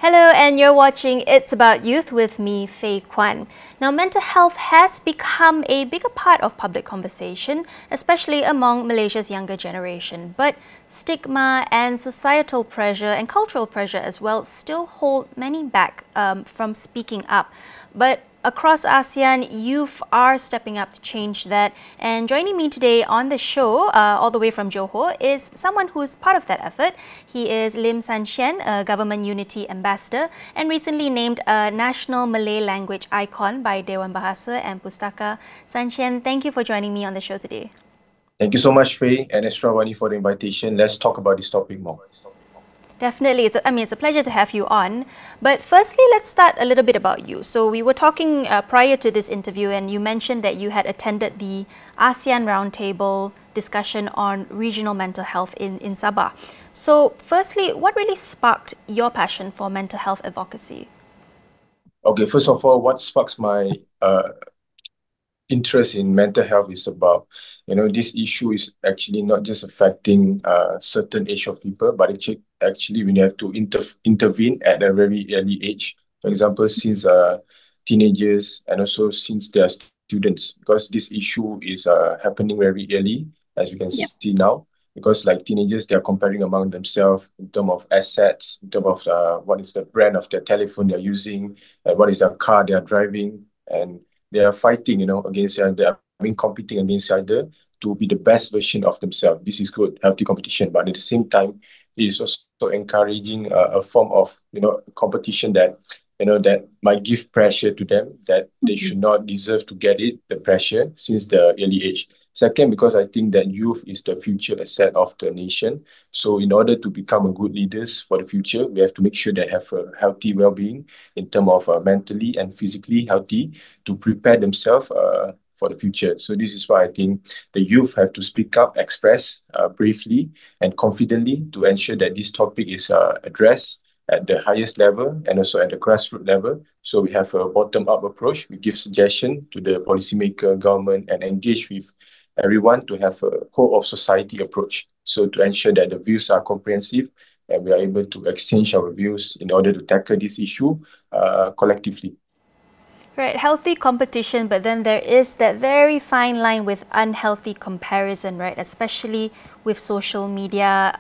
Hello, and you're watching It's About Youth with me, Faye Kwan. Now, mental health has become a bigger part of public conversation, especially among Malaysia's younger generation. But stigma and societal pressure and cultural pressure as well still hold many back from speaking up. But across ASEAN, youth are stepping up to change that. And joining me today on the show, all the way from Johor, is someone who's part of that effort. He is Lim San Shien, a Government Unity Ambassador, and recently named a National Malay Language Icon by Dewan Bahasa and Pustaka. San Shien, thank you for joining me on the show today. Thank you so much, Faye and AWANI, for the invitation. Let's talk about this topic more. Definitely. It's a pleasure to have you on. But firstly, let's start a little bit about you. So we were talking prior to this interview, and you mentioned that you had attended the ASEAN Roundtable discussion on regional mental health in Sabah. So firstly, what really sparked your passion for mental health advocacy? Okay, first of all, what sparks my interest in mental health is about, this issue is actually not just affecting certain age of people, but actually we have to intervene at a very early age. For example, since teenagers and also since they are students, because this issue is happening very early, as we can see now. Because like teenagers, they are comparing among themselves in terms of assets, in terms of what is the brand of their telephone they're using, and what is the car they are driving, and they are fighting, against each other, competing against each other to be the best version of themselves. This is good, healthy competition, but at the same time, it is also encouraging a form of, competition that, that might give pressure to them, that they should not deserve to get it, the pressure, since the early age. Second, because I think that youth is the future asset of the nation. So in order to become a good leaders for the future, we have to make sure they have a healthy well-being in terms of mentally and physically healthy to prepare themselves for the future. So this is why I think the youth have to speak up, express briefly and confidently to ensure that this topic is addressed at the highest level and also at the grassroots level. So we have a bottom-up approach. We give suggestion to the policymaker, government, and engage with everyone to have a whole of society approach. So to ensure that the views are comprehensive and we are able to exchange our views in order to tackle this issue collectively. Right, healthy competition, but then there is that very fine line with unhealthy comparison, right? Especially with social media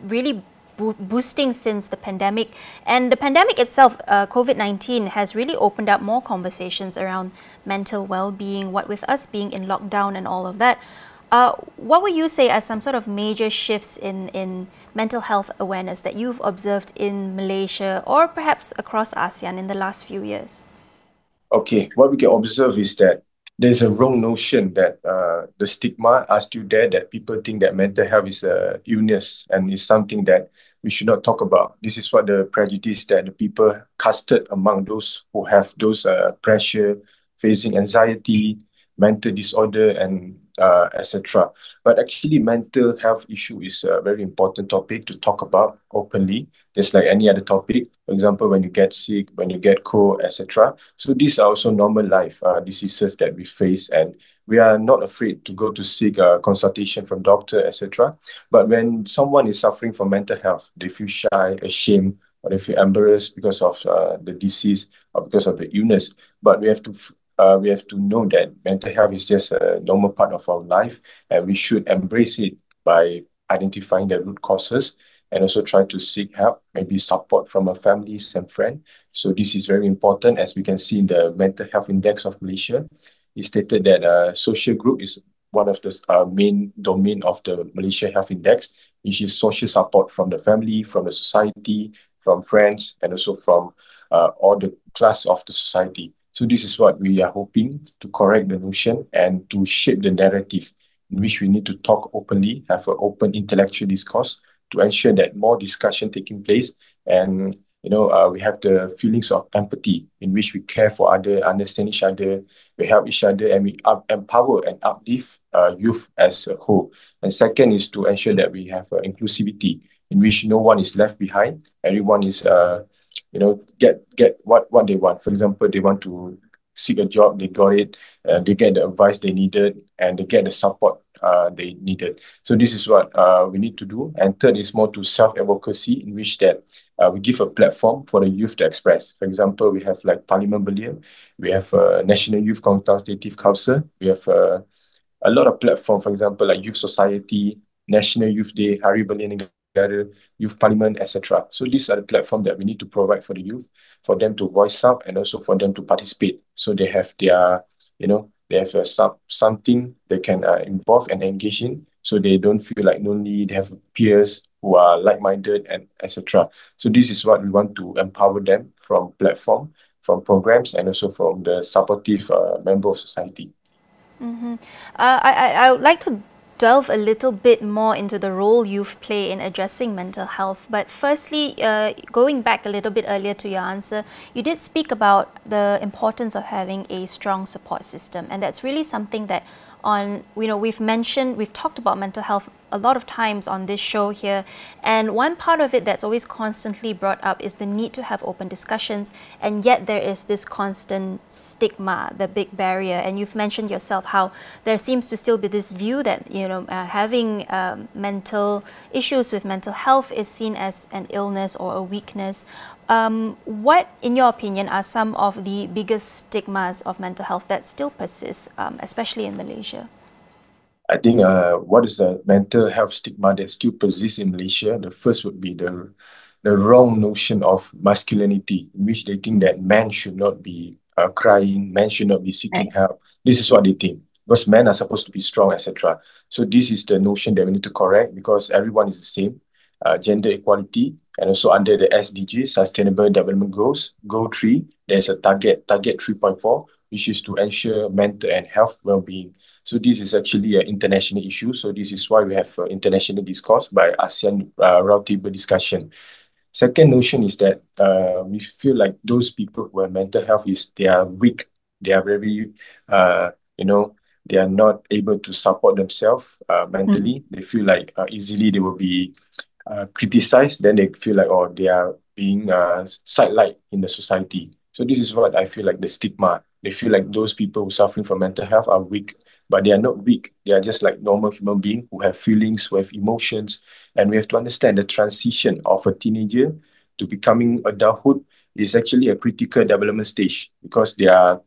really boosting since the pandemic. And the pandemic itself, COVID-19, has really opened up more conversations around mental well-being, what with us being in lockdown and all of that. What would you say are some sort of major shifts in mental health awareness that you've observed in Malaysia or perhaps across ASEAN in the last few years? Okay, what we can observe is that there's a wrong notion that the stigma are still there, that people think that mental health is a illness and is something that we should not talk about. This is what the prejudice that the people casted among those who have those pressure, facing anxiety, mental disorder, and etc. But actually, mental health issue is a very important topic to talk about openly, just like any other topic. For example, when you get sick, when you get cold, etc. So these are also normal life diseases that we face, and we are not afraid to go to seek consultation from doctor, etc. But when someone is suffering from mental health, they feel shy, ashamed, or they feel embarrassed because of the disease or because of the illness. But we have to know that mental health is just a normal part of our life, and we should embrace it by identifying the root causes and also try to seek help, maybe support from our families and friends. So this is very important, as we can see in the Mental Health Index of Malaysia. It stated that social group is one of the main domain of the Malaysia Health Index, which is social support from the family, from the society, from friends, and also from all the class of the society. So this is what we are hoping to correct the notion and to shape the narrative in which we need to talk openly, have an open intellectual discourse to ensure that more discussion taking place, and we have the feelings of empathy in which we care for others, understand each other, we help each other, and we empower and uplift youth as a whole. And second is to ensure that we have inclusivity in which no one is left behind. Everyone is get what they want. For example, they want to seek a job, they got it, they get the advice they needed, and they get the support they needed. So this is what we need to do. And third is more to self-advocacy, in which that we give a platform for the youth to express. For example, we have like Parliament Belia, we have National Youth Consultative Council, we have a lot of platforms, for example, like Youth Society, National Youth Day, Hari Belia Negara, Youth Parliament, etc. So these are the platforms that we need to provide for the youth, for them to voice out and also for them to participate. So they have their, they have something they can involve and engage in, so they don't feel like lonely. They have peers who are like-minded and etc. So this is what we want to empower them from platform, from programs, and also from the supportive member of society. I would like to delve a little bit more into the role youth play in addressing mental health. But firstly, going back a little bit earlier to your answer, you did speak about the importance of having a strong support system, and that's really something that we've talked about mental health a lot of times on this show here, and one part of it that's always constantly brought up is the need to have open discussions, and yet there is this constant stigma, the big barrier. And you've mentioned yourself how there seems to still be this view that having mental issues with mental health is seen as an illness or a weakness. What, in your opinion, are some of the biggest stigmas of mental health that still persist, especially in Malaysia? I think what is the mental health stigma that still persists in Malaysia? The first would be the wrong notion of masculinity, in which they think that men should not be crying, men should not be seeking help. This is what they think, because men are supposed to be strong, etc. So this is the notion that we need to correct, because everyone is the same. Gender equality, and also under the SDG, Sustainable Development Goals, Goal 3, there's a target 3.4, which is to ensure mental and health well-being. So this is actually an international issue. So this is why we have international discourse by ASEAN roundtable discussion. Second notion is that we feel like those people who have mental health they are weak. They are very, they are not able to support themselves mentally. They feel like easily they will be criticized. Then they feel like, oh, they are being sidelined in the society. So this is what I feel like the stigma. They feel like those people who are suffering from mental health are weak, but they are not weak. They are just like normal human beings who have feelings, who have emotions. And we have to understand the transition of a teenager to becoming adulthood is actually a critical development stage, because they are,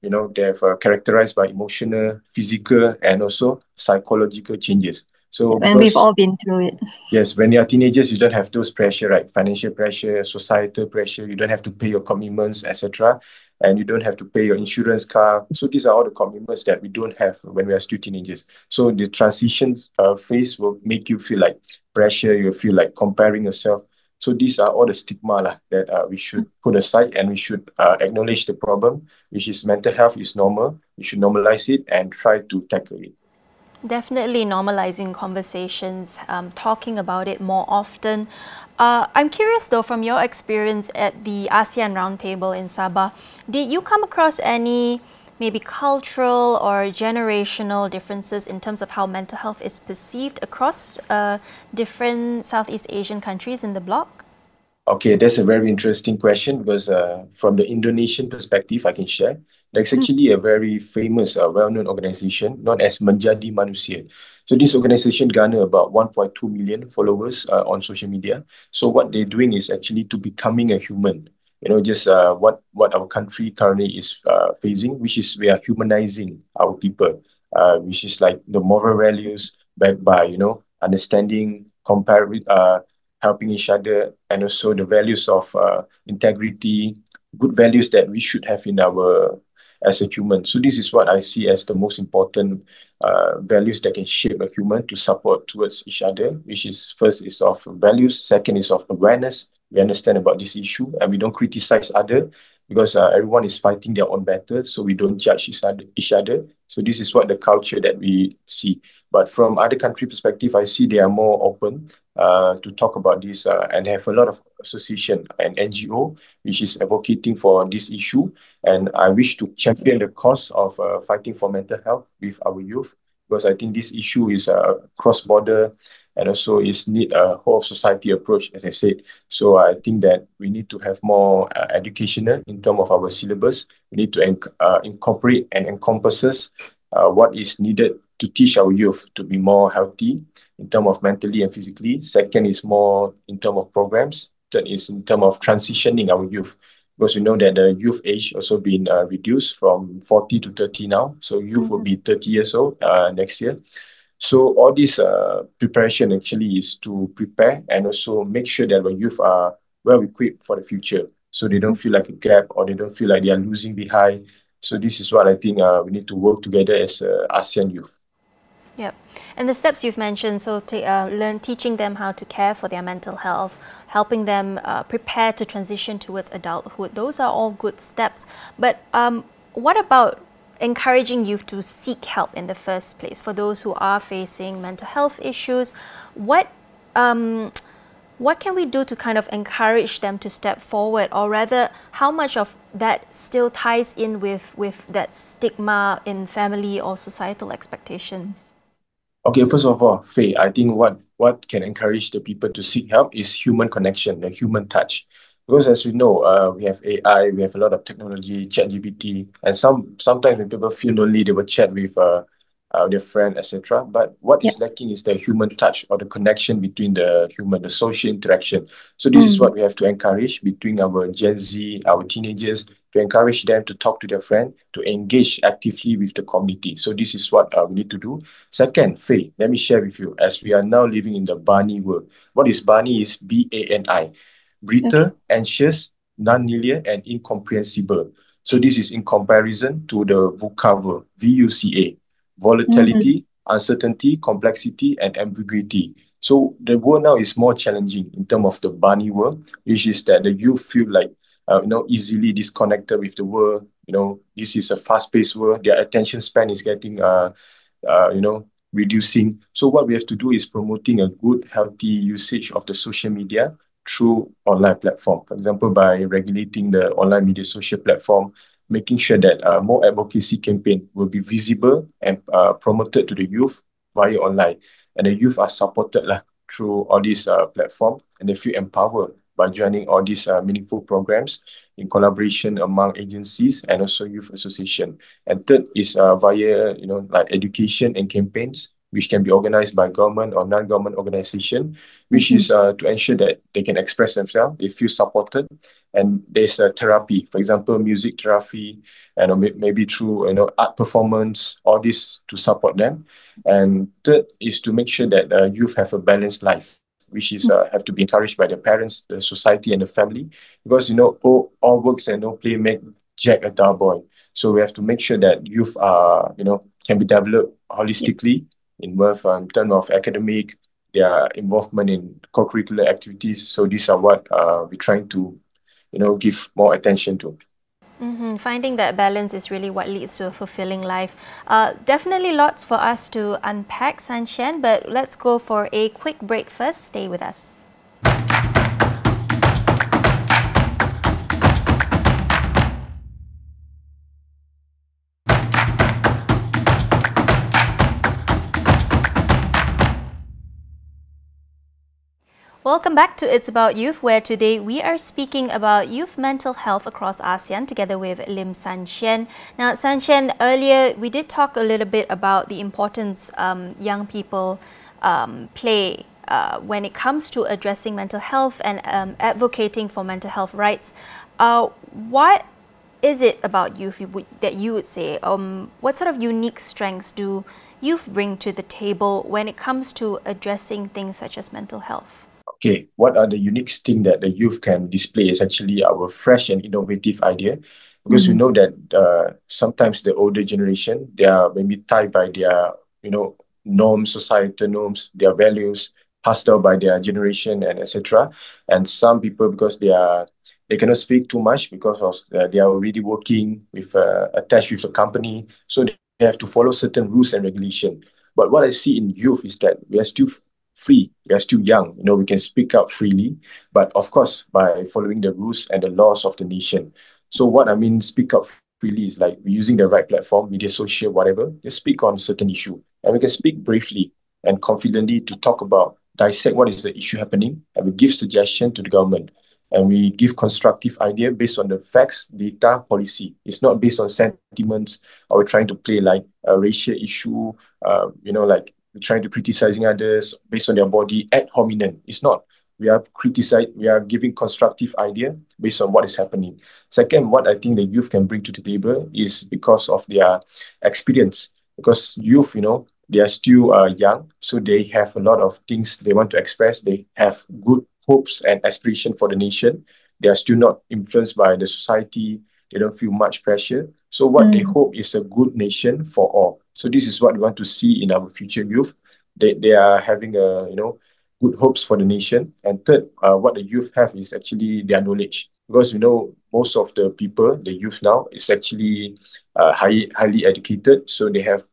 they have characterized by emotional, physical, and also psychological changes. So And we've all been through it. yes, when you're teenagers, you don't have those pressure, right? Financial pressure, societal pressure. You don't have to pay your commitments, etc. And you don't have to pay your insurance car. So these are all the commitments that we don't have when we are still teenagers. So the transition phase will make you feel like pressure. You feel like comparing yourself. So these are all the stigma that we should put aside, and we should acknowledge the problem, which is mental health is normal. We should normalize it and try to tackle it. Definitely normalizing conversations, talking about it more often. I'm curious though, from your experience at the ASEAN Roundtable in Sabah, did you come across any maybe cultural or generational differences in terms of how mental health is perceived across different Southeast Asian countries in the bloc? Okay, that's a very interesting question, because from the Indonesian perspective, I can share. There's actually a very famous, well-known organization known as Menjadi Manusia. So this organization garner about 1.2 million followers on social media. So what they're doing is actually to becoming a human. Just what our country currently is facing, which is we are humanizing our people, which is like the moral values backed by, understanding, helping each other, and also the values of integrity, good values that we should have in our as a human. So this is what I see as the most important values that can shape a human to support towards each other, which is first is of values, second is of awareness. We understand about this issue and we don't criticize other, because everyone is fighting their own battle, so we don't judge each other. So this is what the culture that we see. But from other country perspective, I see they are more open to talk about this and have a lot of association and NGO which is advocating for this issue. And I wish to champion the cause of fighting for mental health with our youth, because I think this issue is cross-border and also is need a whole of society approach, as I said. So I think that we need to have more educational in terms of our syllabus. We need to incorporate and encompasses what is needed to teach our youth to be more healthy in terms of mentally and physically. Second is more in terms of programs. is in terms of transitioning our youth. Because we know that the youth age also been reduced from 40 to 30 now. So youth will be 30 years old next year. So all this preparation actually is to prepare and also make sure that our youth are well equipped for the future. So they don't feel like a gap or they don't feel like they are losing behind. So this is what I think we need to work together as ASEAN youth. Yep. And the steps you've mentioned, so teaching them how to care for their mental health, helping them prepare to transition towards adulthood, those are all good steps. But what about encouraging youth to seek help in the first place? For those who are facing mental health issues, what can we do to kind of encourage them to step forward? Or rather, how much of that still ties in with that stigma in family or societal expectations? Okay, first of all, Faye, I think what can encourage the people to seek help is human connection, the human touch. Because as we know, we have AI, we have a lot of technology, ChatGPT, and sometimes when people feel lonely, they will chat with their friend, etc. But what is lacking is the human touch or the connection between the human, the social interaction. So this is what we have to encourage between our Gen Z, our teenagers, to encourage them to talk to their friend, to engage actively with the community. So this is what we need to do. Second, Faye, let me share with you, as we are now living in the BANI world. What is BANI is BANI. Brittle, anxious, non-linear, and incomprehensible. So this is in comparison to the VUCA world, VUCA, volatility, uncertainty, complexity, and ambiguity. So the world now is more challenging in terms of the BANI world, which is that the youth feel like easily disconnected with the world. This is a fast-paced world. Their attention span is getting reducing. So what we have to do is promoting a good, healthy usage of the social media through online platform. For example, by regulating the online media social platform, making sure that more advocacy campaign will be visible and promoted to the youth via online. And the youth are supported through all these platforms, and they feel empowered by joining all these meaningful programs in collaboration among agencies and also youth association. And third is via like education and campaigns, which can be organized by government or non-government organization, which is to ensure that they can express themselves, they feel supported, and there's a therapy, for example, music therapy, and maybe through art performance, all this to support them. And third is to make sure that youth have a balanced life, which is have to be encouraged by the parents, the society, and the family, because all works and no play make Jack a dull boy. So we have to make sure that youth are can be developed holistically in terms of academic, their involvement in co-curricular activities. So these are what we're trying to give more attention to. Finding that balance is really what leads to a fulfilling life. Definitely lots for us to unpack, Shien, but let's go for a quick break first. Stay with us. Welcome back to It's About Youth, where today we are speaking about youth mental health across ASEAN together with Lim Shien. Now, Shien, earlier we did talk a little bit about the importance young people play when it comes to addressing mental health and advocating for mental health rights. What is it about youth that you would say? What sort of unique strengths do youth bring to the table when it comes to addressing things such as mental health? Okay, what are the unique things that the youth can display is actually our fresh and innovative idea, because we know that sometimes the older generation, they are maybe tied by their norms, societal norms, their values passed down by their generation and etc. And some people, because they cannot speak too much because of they are already working with attached with a company, so they have to follow certain rules and regulation. But what I see in youth is that we are still free, we are still young, we can speak out freely, but of course by following the rules and the laws of the nation. So what I mean speak out freely is like we're using the right platform, media, social, whatever, just speak on certain issue, and we can speak bravely and confidently to talk about, dissect what is the issue happening, and we give suggestion to the government, and we give constructive idea based on the facts, data, policy. It's not based on sentiments, or we're trying to play like a racial issue, like trying to criticizing others based on their body ad hominem. It's not. we are criticizing, we are giving constructive idea based on what is happening. Second, what I think the youth can bring to the table is because of their experience. Because youth, they are still young, so they have a lot of things they want to express. They have good hopes and aspiration for the nation. They are still not influenced by the society. They don't feel much pressure. So what they hope is a good nation for all. So this is what we want to see in our future youth. They are having good hopes for the nation. And third, what the youth have is actually their knowledge. Because most of the people, the youth now, is actually highly educated. So they have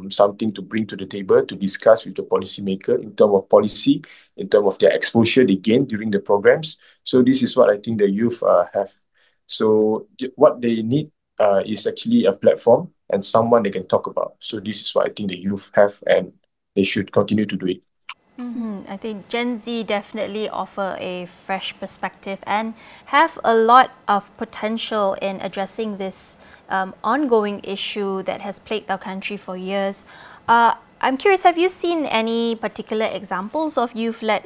something to bring to the table to discuss with the policymaker in terms of policy, in terms of their exposure they gain during the programs. So this is what I think the youth have. So what they need is actually a platform and someone they can talk about. So this is what I think the youth have, and they should continue to do it. I think Gen Z definitely offer a fresh perspective and have a lot of potential in addressing this ongoing issue that has plagued our country for years. I'm curious, have you seen any particular examples of youth-led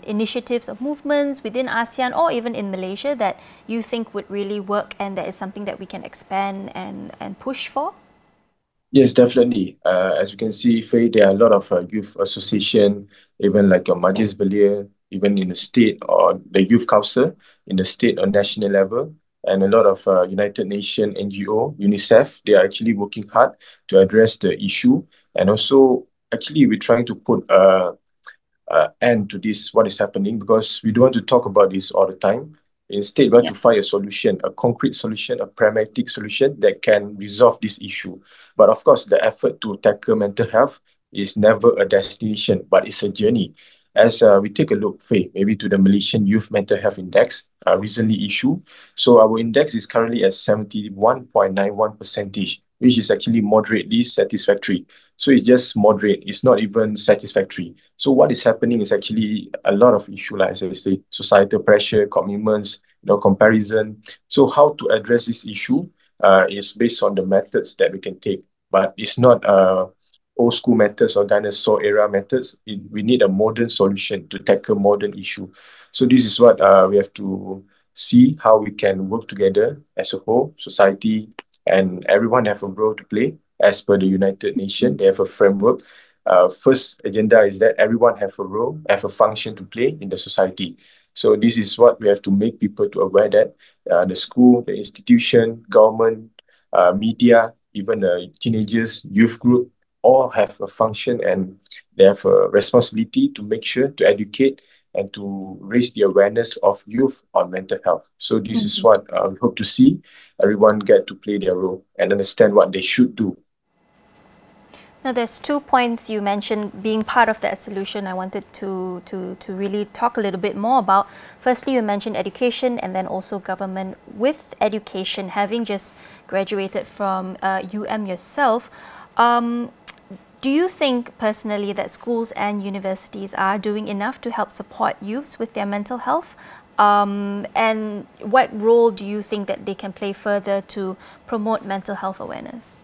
initiatives or movements within ASEAN or even in Malaysia that you think would really work and that is something that we can expand and push for? Yes, definitely. As you can see, Faye, there are a lot of youth association, even like your Majlis Belia, even in the state, or the youth council in the state or national level, and a lot of United Nations NGO, UNICEF. They are actually working hard to address the issue, and also actually we're trying to put end to this, what is happening, because we don't want to talk about this all the time. Instead, we want to find a solution, a concrete solution, a pragmatic solution that can resolve this issue. But of course, the effort to tackle mental health is never a destination, but it's a journey. As we take a look, Faye, maybe to the Malaysian Youth Mental Health Index, recently issued. So our index is currently at 71.91%, which is actually moderately satisfactory. So it's just moderate. It's not even satisfactory. So what is happening is actually a lot of issue, like as I say, societal pressure, commitments, comparison. So how to address this issue is based on the methods that we can take, but it's not old school methods or dinosaur era methods. We need a modern solution to tackle modern issue. So this is what we have to see how we can work together as a whole, society, and everyone have a role to play. As per the United Nations, they have a framework. First agenda is that everyone have a role, have a function to play in the society. So this is what we have to make people to aware that the school, the institution, government, media, even teenagers, youth group, all have a function and they have a responsibility to make sure to educate and to raise the awareness of youth on mental health. So this is what we hope to see. Everyone get to play their role and understand what they should do. Now, there's 2 points you mentioned being part of that solution I wanted to really talk a little bit more about. Firstly, you mentioned education and then also government. With education, having just graduated from yourself, do you think personally that schools and universities are doing enough to help support youths with their mental health? And what role do you think that they can play further to promote mental health awareness?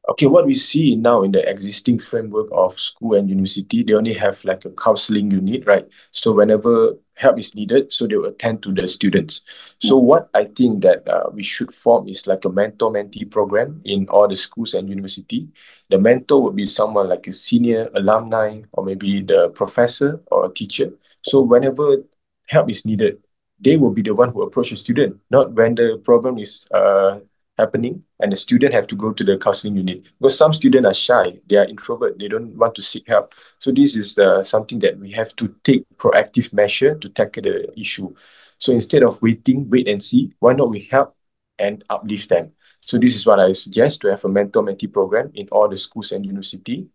Okay, what we see now in the existing framework of school and university, they only have like a counseling unit, right? So whenever help is needed, so they will attend to the students. So what I think that we should form is like a mentor-mentee program in all the schools and university. The mentor would be someone like a senior alumni or maybe the professor or a teacher. So whenever help is needed, they will be the one who approach the student, not when the problem is happening and the student have to go to the counseling unit, because some students are shy, they are introvert, they don't want to seek help. So this is something that we have to take proactive measure to tackle the issue. So instead of wait and see, why not we help and uplift them? So this is what I suggest, to have a mentor-mentee program in all the schools and university.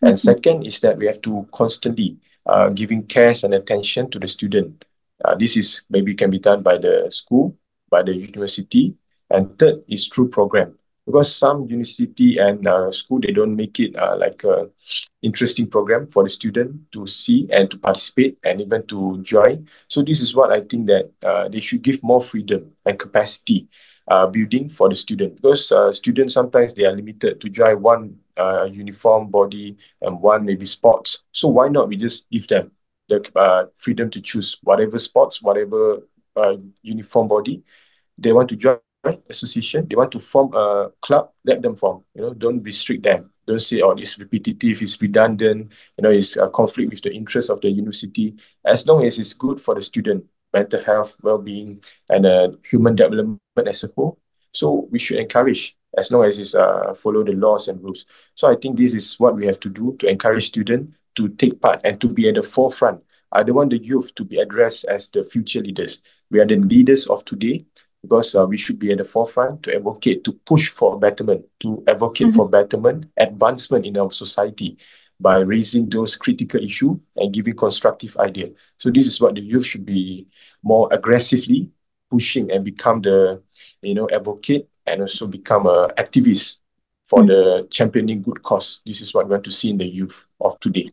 And second is that we have to constantly giving care and attention to the student. This is maybe can be done by the school, by the university. And third is through program, because some university and school, they don't make it like a interesting program for the student to see and to participate and even to join. So this is what I think that they should give more freedom and capacity building for the student, because students sometimes they are limited to join one uniform body and one maybe sports. So why not we just give them the freedom to choose whatever sports, whatever uniform body they want to join association, they want to form a club, let them form. Don't restrict them. Don't say, oh, it's repetitive, it's redundant, it's a conflict with the interest of the university. As long as it's good for the student, mental health, well-being, and human development as a whole. So we should encourage as long as it's follow the laws and rules. So I think this is what we have to do to encourage students to take part and to be at the forefront. I don't want the youth to be addressed as the future leaders. We are the leaders of today, because we should be at the forefront to advocate, to push for betterment, to advocate for betterment, advancement in our society by raising those critical issues and giving constructive ideas. So this is what the youth should be more aggressively pushing and become the, advocate and also become a activist for the championing good cause. This is what we want to see in the youth of today.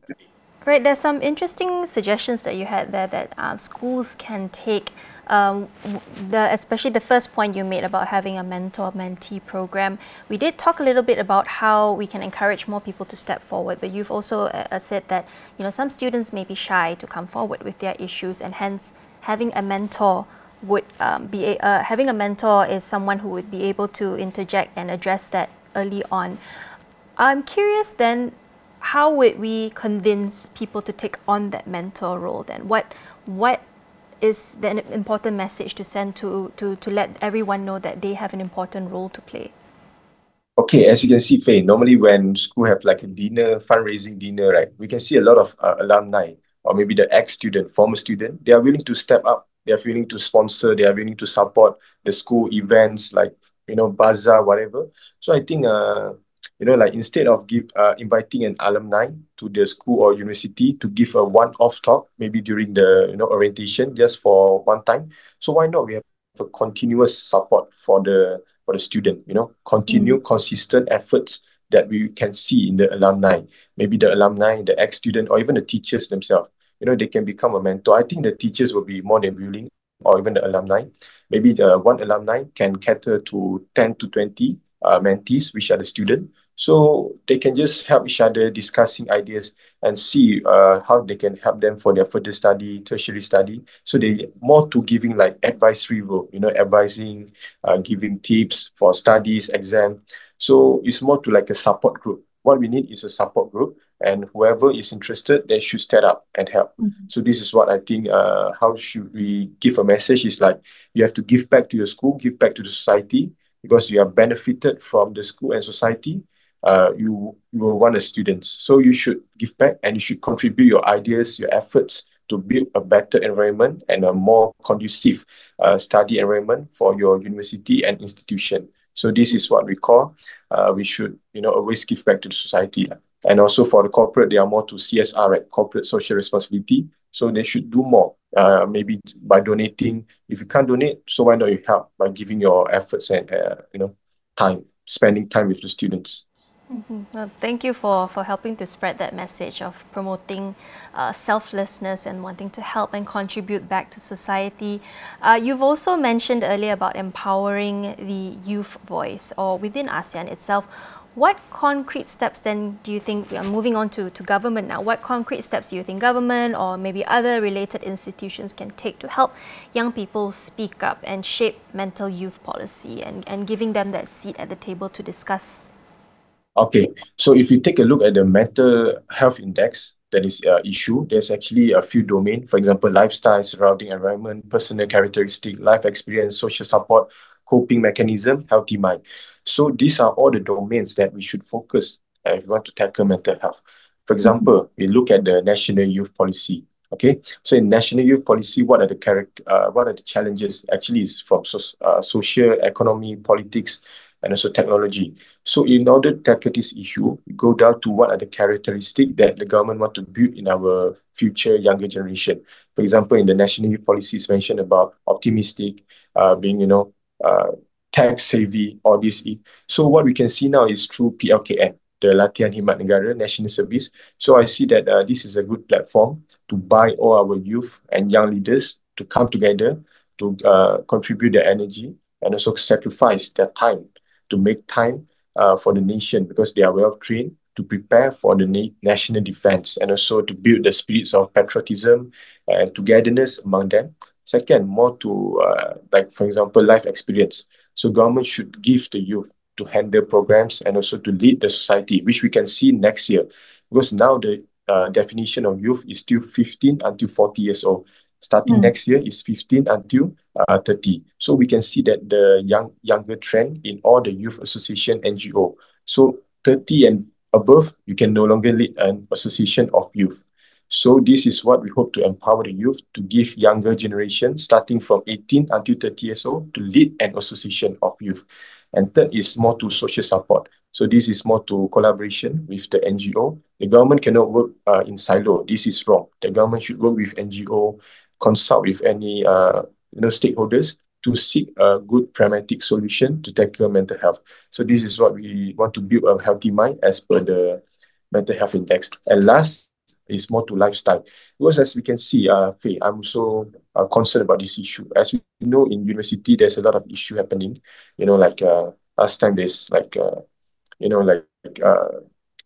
Right, there's some interesting suggestions that you had there that schools can take, especially the first point you made about having a mentor-mentee program. We did talk a little bit about how we can encourage more people to step forward, but you've also said that some students may be shy to come forward with their issues, and hence having a mentor would having a mentor is someone who would be able to interject and address that early on. I'm curious then, how would we convince people to take on that mentor role then? What is the important message to send to let everyone know that they have an important role to play? Okay, as you can see, Faye, normally when school have like a dinner, fundraising dinner, right, we can see a lot of alumni or maybe the ex-student, former student, they are willing to step up, they are willing to sponsor, they are willing to support the school events like, bazaar, whatever. So I think, like instead of inviting an alumni to the school or university to give a one-off talk, maybe during the orientation, just for one time. So why not we have a continuous support for the student, consistent efforts that we can see in the alumni. Maybe the alumni, the ex-student, or even the teachers themselves, they can become a mentor. I think the teachers will be more than willing, or even the alumni. Maybe the one alumni can cater to 10 to 20 mentees, which are the students. So they can just help each other discussing ideas and see how they can help them for their further study, tertiary study. So they more to giving like advisory role, advising, giving tips for studies, exam. So it's more to like a support group. What we need is a support group, and whoever is interested, they should step up and help. So this is what I think, how should we give a message is like, you have to give back to your school, give back to the society, because you are benefited from the school and society. You will want the students. So you should give back and you should contribute your ideas, your efforts to build a better environment and a more conducive study environment for your university and institution. So this is what we call, we should, always give back to the society. And also for the corporate, they are more to CSR, right? Corporate social responsibility. So they should do more, maybe by donating. If you can't donate, so why not you help by giving your efforts and, time, spending time with the students. Well, thank you for helping to spread that message of promoting selflessness and wanting to help and contribute back to society. You've also mentioned earlier about empowering the youth voice, or within ASEAN itself. What concrete steps then do you think, we are moving on to government now, what concrete steps do you think government or maybe other related institutions can take to help young people speak up and shape mental youth policy and giving them that seat at the table to discuss? Okay, so if you take a look at the mental health index that is issue, there's actually a few domains. For example, lifestyle, surrounding environment, personal characteristic, life experience, social support, coping mechanism, healthy mind. So these are all the domains that we should focus if we want to tackle mental health. For example, we look at the National Youth Policy. Okay, so in National Youth Policy, what are the challenges? Actually, is from social, economy, politics, and also technology. So in order to tackle this issue, we go down to what are the characteristics that the government want to build in our future younger generation. For example, in the National Youth Policy, it's mentioned about optimistic, being, tech savvy, all this. So what we can see now is through PLKN, the Latihan Khidmat Negara National Service. So I see that this is a good platform to buy all our youth and young leaders to come together to contribute their energy and also sacrifice their time to make time for the nation, because they are well trained to prepare for the national defense and also to build the spirits of patriotism and togetherness among them. Second, more to like for example, life experience. So government should give the youth to handle programs and also to lead the society, which we can see next year. Because now the definition of youth is still 15 until 40 years old. Starting next year is 15 until 30. So we can see that the younger trend in all the youth association NGO. So 30 and above, you can no longer lead an association of youth. So this is what we hope to empower the youth to give younger generation starting from 18 until 30 years old to lead an association of youth. And third is more to social support. So this is more to collaboration with the NGO. The government cannot work in silo. This is wrong. The government should work with NGO, consult with any stakeholders to seek a good pragmatic solution to tackle mental health. So this is what we want to build a healthy mind as per the mental health index. And last is more to lifestyle. Because as we can see, Faye, I'm so concerned about this issue. As we know, in university, there's a lot of issue happening. Like last time there's like,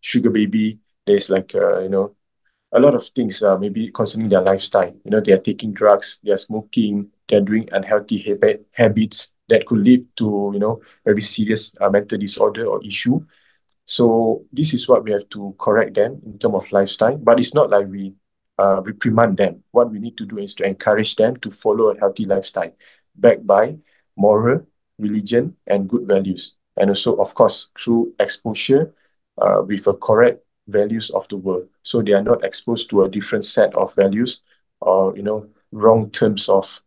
sugar baby. There's like, a lot of things maybe concerning their lifestyle. They are taking drugs, they are smoking, they're doing unhealthy habits that could lead to, very serious mental disorder or issue. So this is what we have to correct them in terms of lifestyle. But it's not like we reprimand them. What we need to do is to encourage them to follow a healthy lifestyle backed by moral, religion, and good values. And also, of course, through exposure with a correct values of the world. So they are not exposed to a different set of values or, wrong terms of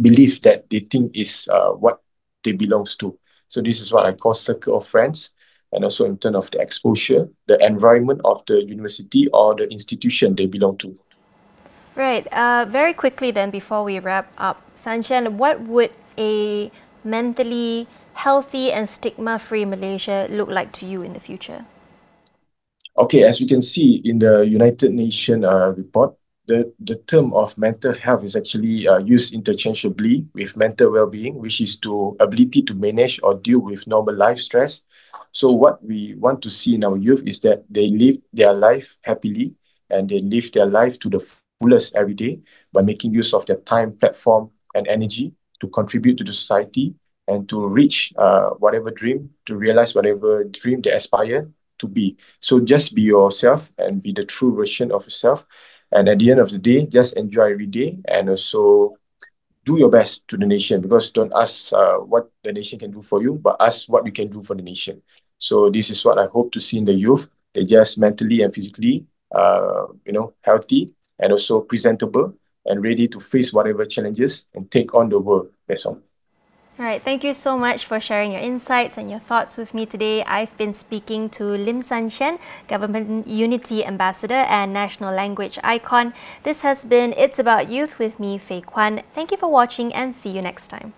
belief that they think is what they belongs to. So this is what I call circle of friends. And also in terms of the exposure, the environment of the university or the institution they belong to. Right. Very quickly then, before we wrap up, Shien, what would a mentally healthy and stigma-free Malaysia look like to you in the future? Okay, as we can see in the United Nations report, the term of mental health is actually used interchangeably with mental well-being, which is to ability to manage or deal with normal life stress. So what we want to see in our youth is that they live their life happily and they live their life to the fullest every day by making use of their time, platform, and energy to contribute to the society and to reach whatever dream, to realize whatever dream they aspire to be. So just be yourself and be the true version of yourself. And at the end of the day, just enjoy every day and also do your best to the nation, because don't ask what the nation can do for you, but ask what you can do for the nation. So this is what I hope to see in the youth. They're just mentally and physically, healthy and also presentable and ready to face whatever challenges and take on the world. That's all. All right, thank you so much for sharing your insights and your thoughts with me today. I've been speaking to Lim Shien, Government Unity Ambassador and National Language Icon. This has been It's About Youth with me, Fei Kwan. Thank you for watching and see you next time.